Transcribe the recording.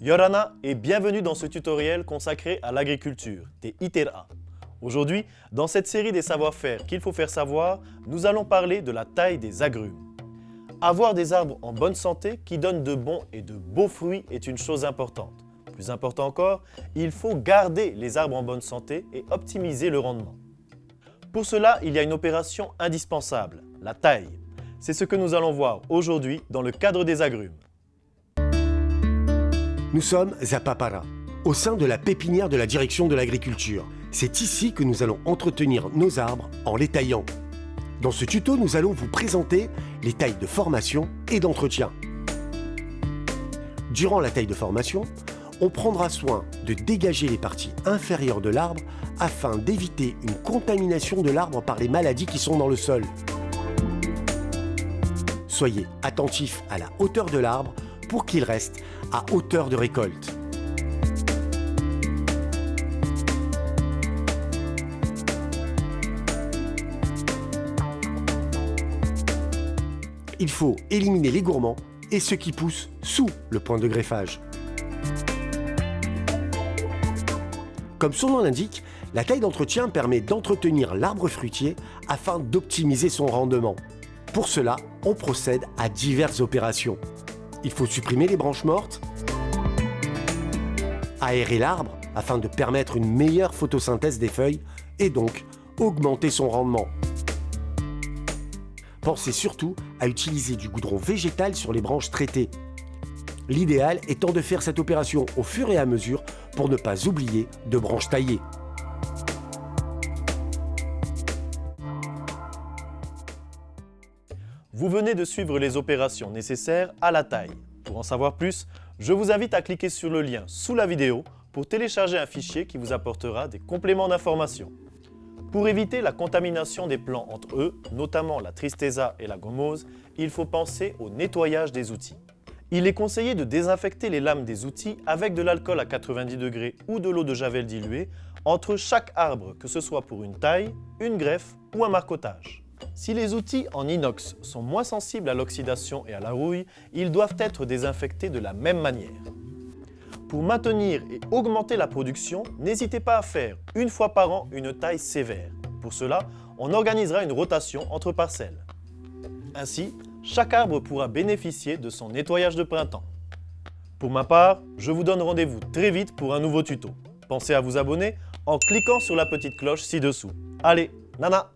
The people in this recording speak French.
Yorana et bienvenue dans ce tutoriel consacré à l'agriculture, des ITERA. Aujourd'hui, dans cette série des savoir-faire qu'il faut faire savoir, nous allons parler de la taille des agrumes. Avoir des arbres en bonne santé qui donnent de bons et de beaux fruits est une chose importante. Plus important encore, il faut garder les arbres en bonne santé et optimiser le rendement. Pour cela, il y a une opération indispensable, la taille. C'est ce que nous allons voir aujourd'hui dans le cadre des agrumes. Nous sommes à Papara, au sein de la pépinière de la direction de l'agriculture. C'est ici que nous allons entretenir nos arbres en les taillant. Dans ce tuto, nous allons vous présenter les tailles de formation et d'entretien. Durant la taille de formation, on prendra soin de dégager les parties inférieures de l'arbre afin d'éviter une contamination de l'arbre par les maladies qui sont dans le sol. Soyez attentifs à la hauteur de l'arbre pour qu'il reste à hauteur de récolte. Il faut éliminer les gourmands et ceux qui poussent sous le point de greffage. Comme son nom l'indique, la taille d'entretien permet d'entretenir l'arbre fruitier afin d'optimiser son rendement. Pour cela, on procède à diverses opérations. Il faut supprimer les branches mortes, aérer l'arbre afin de permettre une meilleure photosynthèse des feuilles et donc augmenter son rendement. Pensez surtout à utiliser du goudron végétal sur les branches traitées. L'idéal étant de faire cette opération au fur et à mesure pour ne pas oublier de branches taillées. Vous venez de suivre les opérations nécessaires à la taille. Pour en savoir plus, je vous invite à cliquer sur le lien sous la vidéo pour télécharger un fichier qui vous apportera des compléments d'information. Pour éviter la contamination des plants entre eux, notamment la tristeza et la gomose, il faut penser au nettoyage des outils. Il est conseillé de désinfecter les lames des outils avec de l'alcool à 90 degrés ou de l'eau de javel diluée entre chaque arbre, que ce soit pour une taille, une greffe ou un marcottage. Si les outils en inox sont moins sensibles à l'oxydation et à la rouille, ils doivent être désinfectés de la même manière. Pour maintenir et augmenter la production, n'hésitez pas à faire une fois par an une taille sévère. Pour cela, on organisera une rotation entre parcelles. Ainsi, chaque arbre pourra bénéficier de son nettoyage de printemps. Pour ma part, je vous donne rendez-vous très vite pour un nouveau tuto. Pensez à vous abonner en cliquant sur la petite cloche ci-dessous. Allez, nana!